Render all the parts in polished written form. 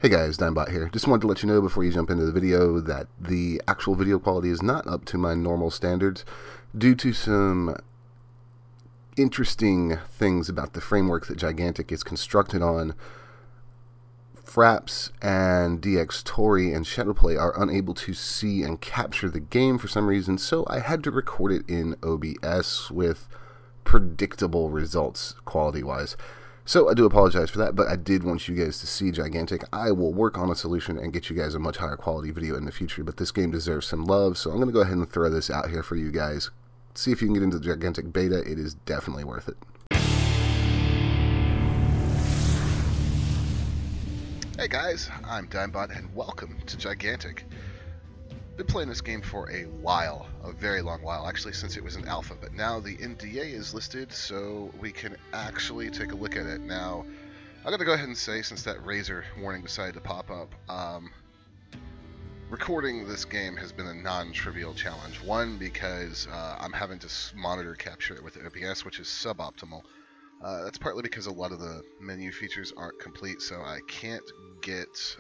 Hey guys, Digmbot here. Just wanted to let you know before you jump into the video that the actual video quality is not up to my normal standards due to some interesting things about the framework that Gigantic is constructed on. Fraps and DxTory and Shadowplay are unable to see and capture the game for some reason, so I had to record it in OBS with predictable results quality-wise. So I do apologize for that, but I did want you guys to see Gigantic. I will work on a solution and get you guys a much higher quality video in the future, but this game deserves some love, so I'm going to go ahead and throw this out here for you guys. See if you can get into the Gigantic beta. It is definitely worth it. Hey guys, I'm Digmbot and welcome to Gigantic. Been playing this game for a while, a very long while, actually since it was in alpha, but now the NDA is listed so we can actually take a look at it. Now, I'm gonna go ahead and say, since that Razor warning decided to pop up, recording this game has been a non-trivial challenge. One, because I'm having to monitor capture it with OBS, which is suboptimal. That's partly because a lot of the menu features aren't complete, so I can't get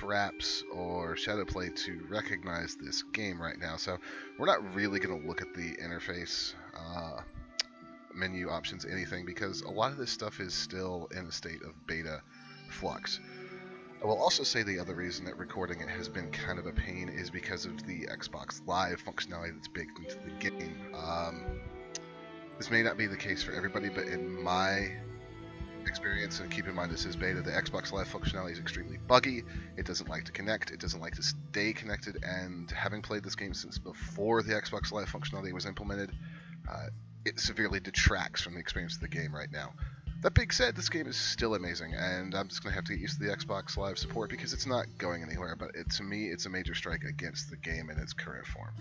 Fraps or Shadowplay to recognize this game right now, so we're not really going to look at the interface, menu options, anything, because a lot of this stuff is still in a state of beta flux. I will also say the other reason that recording it has been kind of a pain is because of the Xbox Live functionality that's baked into the game. This may not be the case for everybody, but in my experience, and keep in mind this is beta, the Xbox Live functionality is extremely buggy. It doesn't like to connect, it doesn't like to stay connected, and having played this game since before the Xbox Live functionality was implemented, it severely detracts from the experience of the game right now. That being said, this game is still amazing, and I'm just going to have to get used to the Xbox Live support because it's not going anywhere, but to me it's a major strike against the game in its current form.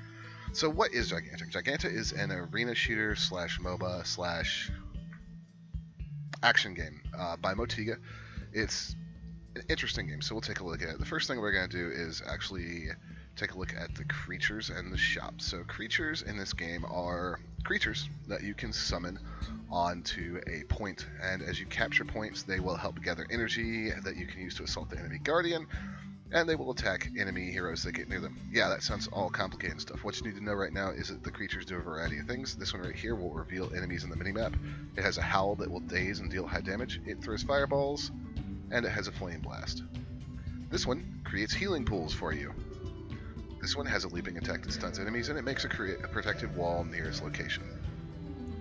So what is Gigantic? Gigantic is an arena shooter slash MOBA slash action game by Motiga. It's an interesting game, so we'll take a look at it. The first thing we're going to do is actually take a look at the creatures and the shop. So creatures in this game are creatures that you can summon onto a point, and as you capture points they will help gather energy that you can use to assault the enemy guardian, and they will attack enemy heroes that get near them. Yeah, that sounds all complicated and stuff. What you need to know right now is that the creatures do a variety of things. This one right here will reveal enemies in the minimap. It has a howl that will daze and deal high damage. It throws fireballs, and it has a flame blast. This one creates healing pools for you. This one has a leaping attack that stuns enemies, and it makes a protected wall near its location.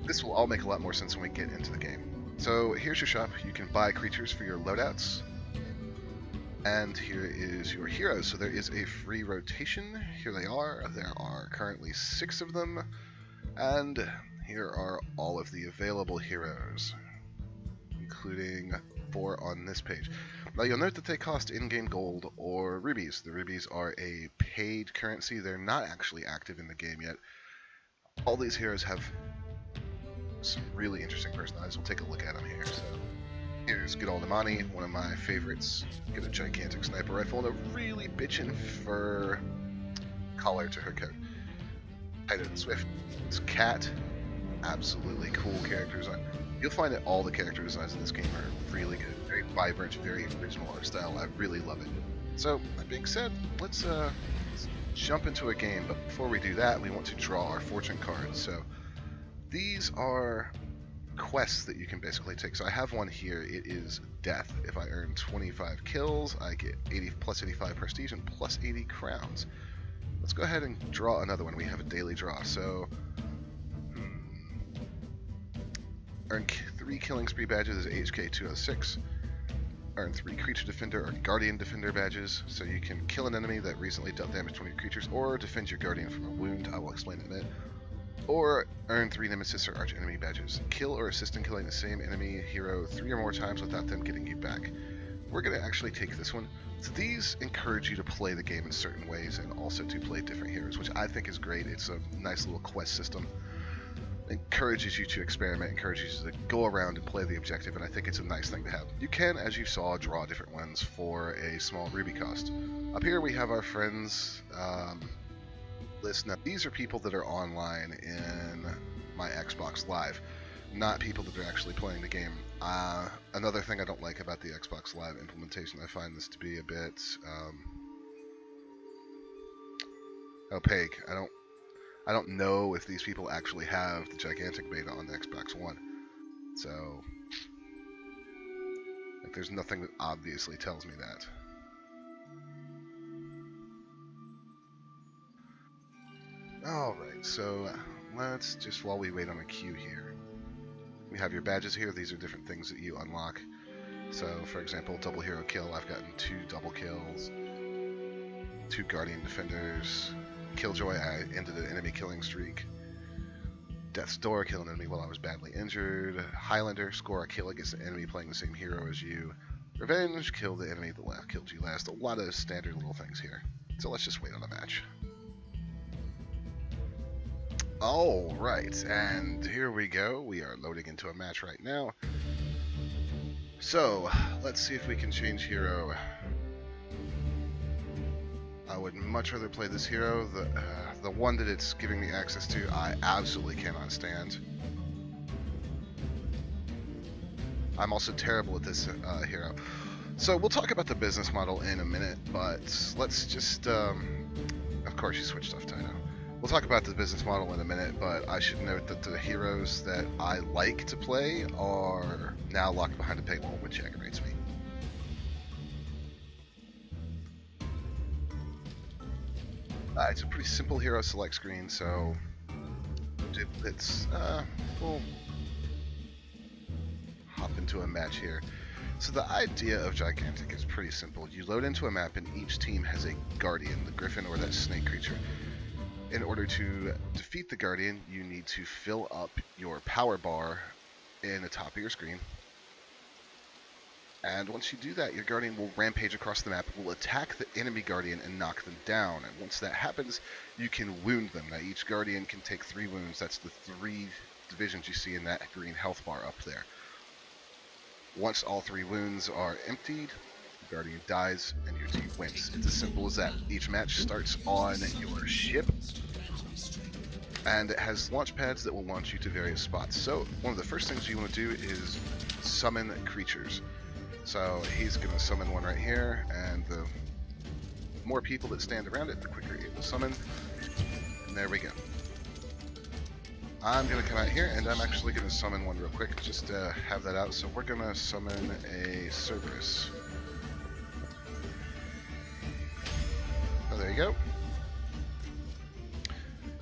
This will all make a lot more sense when we get into the game. So here's your shop. You can buy creatures for your loadouts. And here is your heroes. So there is a free rotation. Here they are. There are currently 6 of them. And here are all of the available heroes, including 4 on this page. Now you'll note that they cost in-game gold or rubies. The rubies are a paid currency. They're not actually active in the game yet. All these heroes have some really interesting personalities. We'll take a look at them here. So here's good old Imani, one of my favorites. Get a gigantic sniper rifle and a really bitchin' fur collar to her coat. Tighter than Swift. It's Cat. Absolutely cool character design. You'll find that all the character designs in this game are really good. Very vibrant, very original art style. I really love it. So, that being said, let's jump into a game. But before we do that, we want to draw our fortune cards. So, these are quests that you can basically take. So I have one here. It is death. If I earn 25 kills, I get plus 85 prestige and plus 80 crowns. Let's go ahead and draw another one. We have a daily draw. So earn 3 killing spree badges is HK 206. Earn 3 creature defender or guardian defender badges, so you can kill an enemy that recently dealt damage to one of your creatures or defend your guardian from a wound. I will explain in a minute. Or earn 3 nemesis or arch enemy badges. Kill or assist in killing the same enemy hero 3 or more times without them getting you back. We're going to actually take this one. So these encourage you to play the game in certain ways and also to play different heroes, which I think is great. It's a nice little quest system. Encourages you to experiment, encourages you to go around and play the objective, and I think it's a nice thing to have. You can, as you saw, draw different ones for a small ruby cost. Up here we have our friends list. Now these are people that are online in my Xbox Live, not people that are actually playing the game Another thing I don't like about the Xbox Live implementation, I find this to be a bit opaque. I don't know if these people actually have the gigantic beta on the Xbox One. So, like, there's nothing that obviously tells me that. Alright, so let's just, while we wait on a queue here, we have your badges here. These are different things that you unlock. So, for example, double hero kill, I've gotten 2 double kills, 2 guardian defenders. Killjoy, I ended an enemy killing streak. Death's Door, kill an enemy while I was badly injured. Highlander, score a kill against an enemy playing the same hero as you. Revenge, kill the enemy that killed you last. A lot of standard little things here. So let's just wait on the match. Alright, and here we go. We are loading into a match right now. So, let's see if we can change hero. I would much rather play this hero. The one that it's giving me access to, I absolutely cannot stand. I'm also terrible at this hero. So we'll talk about the business model in a minute, but let's just, of course you switched off Tino. We'll talk about the business model in a minute, but I should note that the heroes that I like to play are now locked behind a paywall, which aggravates me. It's a pretty simple hero select screen, so we'll hop into a match here. So the idea of Gigantic is pretty simple. You load into a map and each team has a guardian, the griffin or that snake creature. In order to defeat the guardian, you need to fill up your power bar in the top of your screen. And once you do that, your guardian will rampage across the map, will attack the enemy guardian and knock them down. And once that happens, you can wound them. Now each guardian can take 3 wounds. That's the 3 divisions you see in that green health bar up there. Once all 3 wounds are emptied, the guardian dies and your team wins. It's as simple as that. Each match starts on your ship, and it has launch pads that will launch you to various spots. So one of the first things you want to do is summon creatures. So he's going to summon one right here, and the more people that stand around it, the quicker it will summon. And there we go. I'm going to come out here, and I'm actually going to summon one real quick, just to have that out. So we're going to summon a Cerberus. Oh, there you go.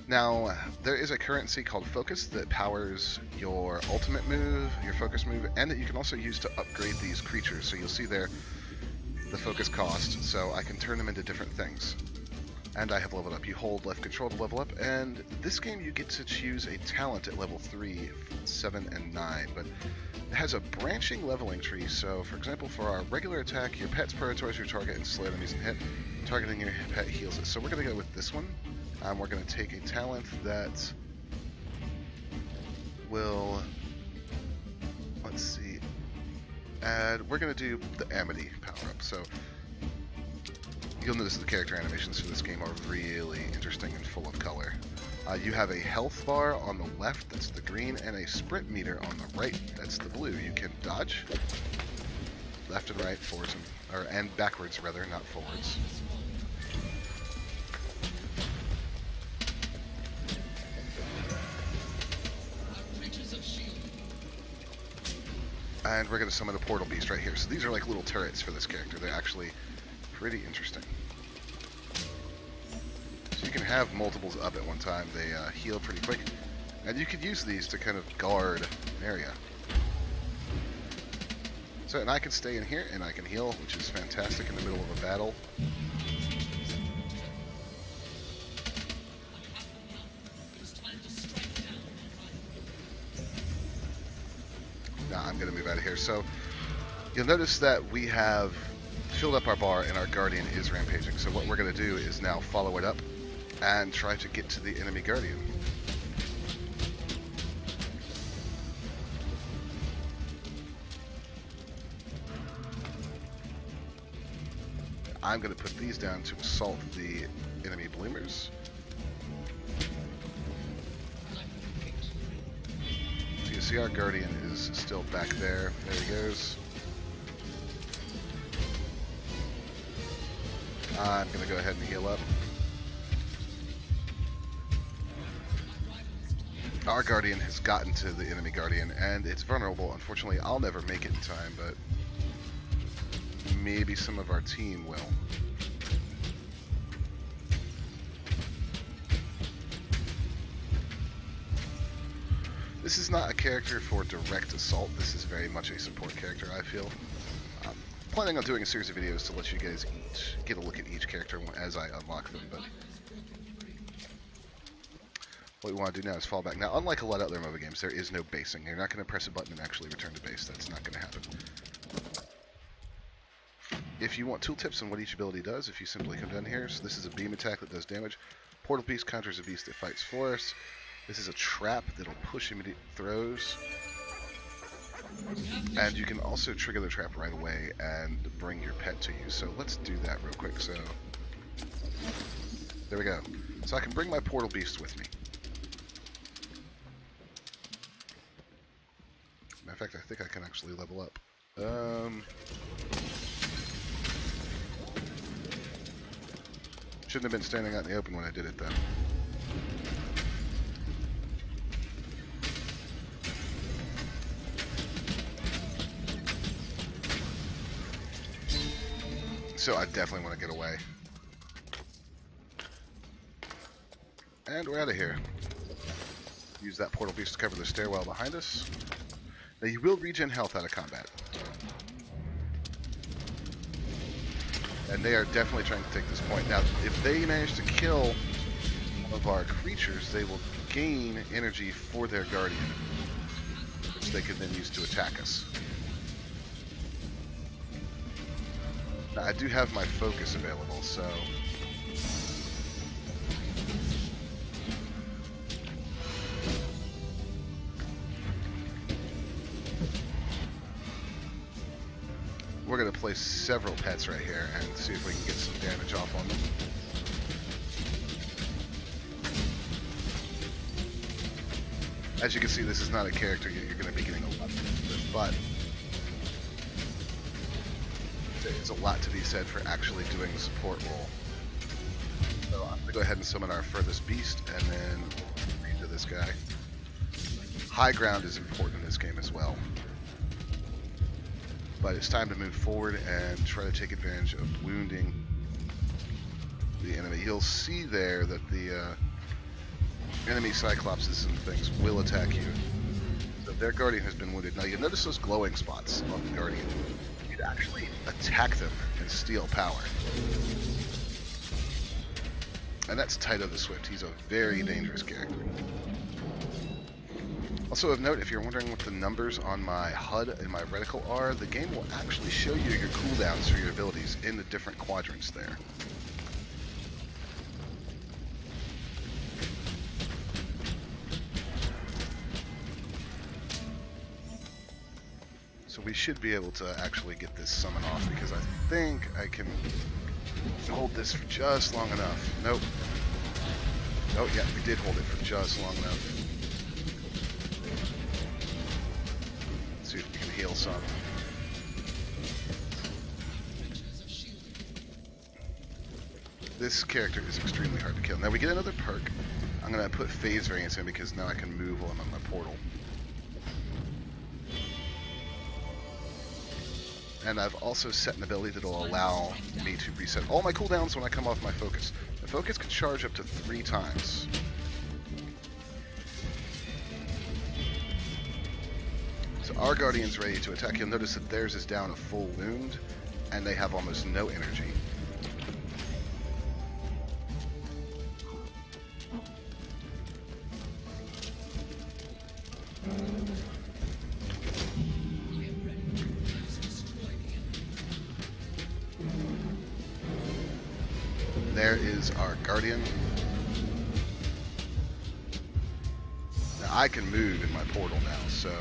Now, there is a currency called Focus that powers your ultimate move, your focus move, and that you can also use to upgrade these creatures. So you'll see there the focus cost, so I can turn them into different things. And I have leveled up. You hold left control to level up, and this game you get to choose a talent at level 3, 7, and 9, but it has a branching leveling tree. So, for example, for our regular attack, your pet's predatory your target and slay enemies and hit. Targeting your pet heals it. So we're going to go with this one. We're going to take a talent that will, let's see, we're going to do the Amity power-up. So you'll notice the character animations for this game are really interesting and full of color. You have a health bar on the left, that's the green, and a sprint meter on the right, that's the blue. You can dodge left and right, forwards, and backwards rather, not forwards. And we're going to summon a portal beast right here. So these are like little turrets for this character. They're actually pretty interesting. So you can have multiples up at one time. They heal pretty quick. And you could use these to kind of guard an area. So, and I can stay in here and I can heal, which is fantastic in the middle of a battle. Nah, I'm going to move out of here. So you'll notice that we have filled up our bar and our guardian is rampaging. So what we're going to do is now follow it up and try to get to the enemy guardian. I'm going to put these down to assault the enemy bloomers. So you see our Guardian is still back there. There he goes. I'm going to go ahead and heal up. Our Guardian has gotten to the enemy Guardian, and it's vulnerable. Unfortunately, I'll never make it in time, but maybe some of our team will. This is not a character for direct assault. This is very much a support character, I feel. I'm planning on doing a series of videos to let you guys get a look at each character as I unlock them, but what we want to do now is fall back. Now, unlike a lot of other MOBA games, there is no basing. You're not going to press a button and actually return to base. That's not going to happen. If you want tooltips on what each ability does, if you simply come down here, so this is a beam attack that does damage. Portal Beast counters a beast that fights for us. This is a trap that'll push immediate throws. And you can also trigger the trap right away and bring your pet to you. So let's do that real quick. So there we go. So I can bring my Portal Beast with me. Matter of fact, I think I can actually level up. Shouldn't have been standing out in the open when I did it then. So I definitely want to get away. And we're out of here. Use that Portal Beast to cover the stairwell behind us. Now you will regen health out of combat. And they are definitely trying to take this point. Now, if they manage to kill one of our creatures, they will gain energy for their Guardian, which they can then use to attack us. Now, I do have my focus available, so we're going to place several pets right here and see if we can get some damage off on them. As you can see, this is not a character you're going to be getting a lot with, but there's a lot to be said for actually doing the support role. So I'm going to go ahead and summon our furthest beast and then read to this guy. High ground is important in this game as well. But it's time to move forward and try to take advantage of wounding the enemy. You'll see there that the enemy Cyclopses and things will attack you. So their Guardian has been wounded. Now you notice those glowing spots on the Guardian. You'd actually attack them and steal power. And that's Tyto the Swift. He's a very dangerous character. Also of note, if you're wondering what the numbers on my HUD and my reticle are, the game will actually show you your cooldowns for your abilities in the different quadrants there. So we should be able to actually get this summon off because I think I can hold this for just long enough. Nope. Oh yeah, we did hold it for just long enough. See if we can heal some. This character is extremely hard to kill. Now we get another perk. I'm going to put phase variance in because now I can move while I'm on my portal. And I've also set an ability that will allow me to reset all my cooldowns when I come off my focus. The focus can charge up to 3 times. So our Guardian's ready to attack. You'll notice that theirs is down a full wound, and they have almost no energy. There is our Guardian. Now I can move in my portal now, so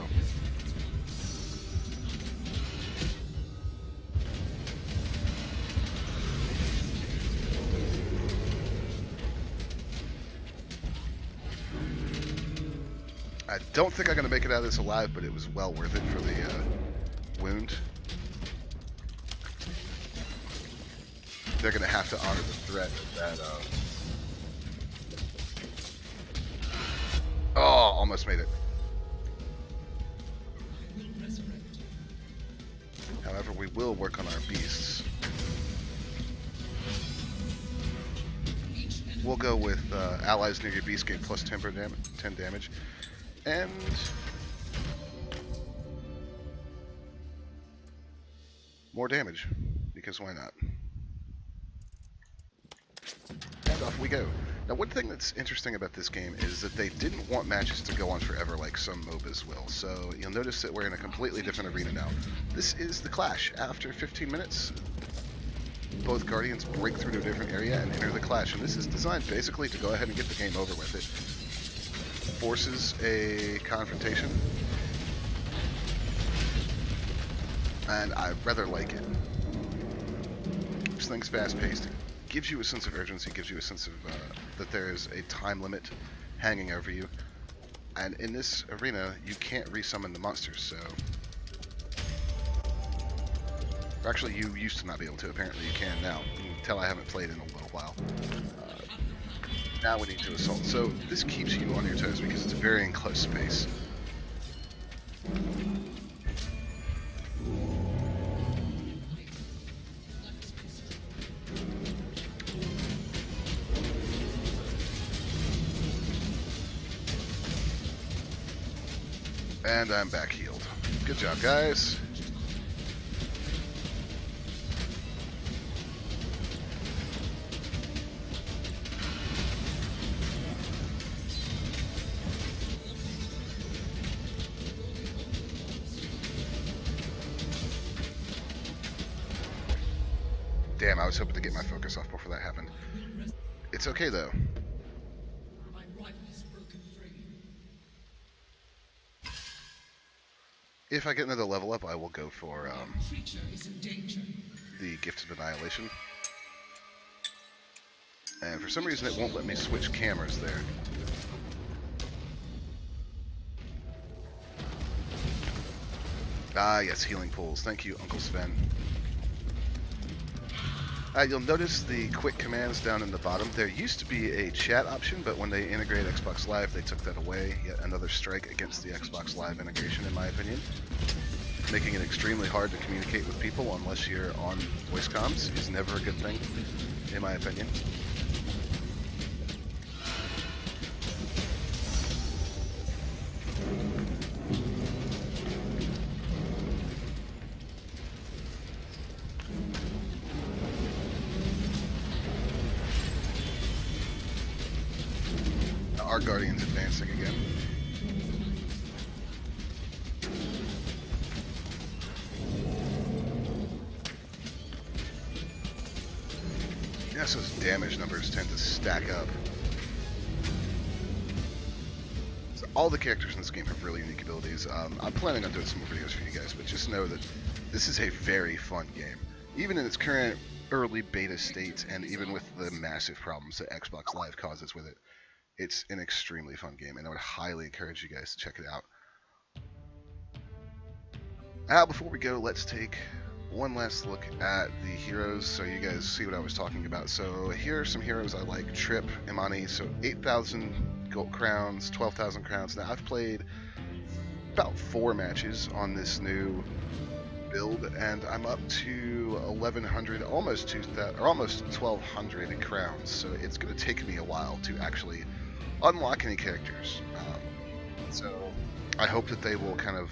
I don't think I'm going to make it out of this alive, but it was well worth it for the wound. They're going to have to honor the threat that... Oh, almost made it. However, we will work on our beasts. We'll go with allies near your beast gain plus 10 damage. And... more damage, because why not? And off we go. Now, one thing that's interesting about this game is that they didn't want matches to go on forever like some MOBAs will. So you'll notice that we're in a completely different arena now. This is the clash. After 15 minutes, both Guardians break through to a different area and enter the clash. And this is designed basically to go ahead and get the game over with. It forces a confrontation. And I rather like it. Keeps things fast-paced. Gives you a sense of urgency, gives you a sense of that there is a time limit hanging over you. And in this arena, you can't resummon the monsters, so... Actually, you used to not be able to. Apparently you can now. You can tell I haven't played in a little while. Now we need to assault. So this keeps you on your toes because it's a very enclosed space. And I'm back healed. Good job, guys. Damn, I was hoping to get my focus off before that happened. It's okay, though. If I get another level up, I will go for the Gift of Annihilation. And for some reason it won't let me switch cameras there. Ah, yes, healing pools. Thank you, Uncle Sven. You'll notice the quick commands down in the bottom. There used to be a chat option, but when they integrated Xbox Live, they took that away. Yet another strike against the Xbox Live integration, in my opinion. Making it extremely hard to communicate with people unless you're on voice comms is never a good thing, in my opinion. Our Guardian's advancing again. Yes, those damage numbers tend to stack up. So all the characters in this game have really unique abilities. I'm planning on doing some more videos for you guys, but just know that this is a very fun game. Even in its current early beta state, and even with the massive problems that Xbox Live causes with it, it's an extremely fun game, and I would highly encourage you guys to check it out. Now, before we go, let's take one last look at the heroes so you guys see what I was talking about. So here are some heroes I like. Trip, Imani, so 8,000 gold crowns, 12,000 crowns. Now, I've played about 4 matches on this new build, and I'm up to 1,100, almost 2,000, or almost 1,200 crowns. So it's going to take me a while to actually unlock any characters. So I hope that they will kind of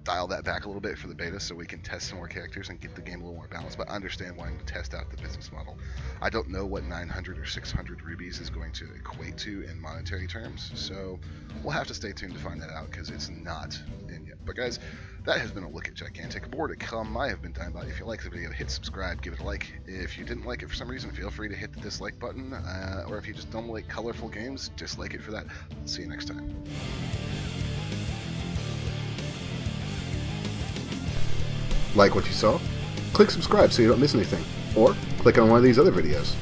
dial that back a little bit for the beta so we can test some more characters and get the game a little more balanced. But I understand wanting to test out the business model. I don't know what 900 or 600 rubies is going to equate to in monetary terms, so we'll have to stay tuned to find that out because it's not in yet. But guys, that has been a look at Gigantic. More to come. I have been Digmbot. If you liked the video, hit subscribe, give it a like. If you didn't like it for some reason, feel free to hit the dislike button. Or if you just don't like colorful games, dislike it for that. See you next time. Like what you saw? Click subscribe so you don't miss anything. Or click on one of these other videos.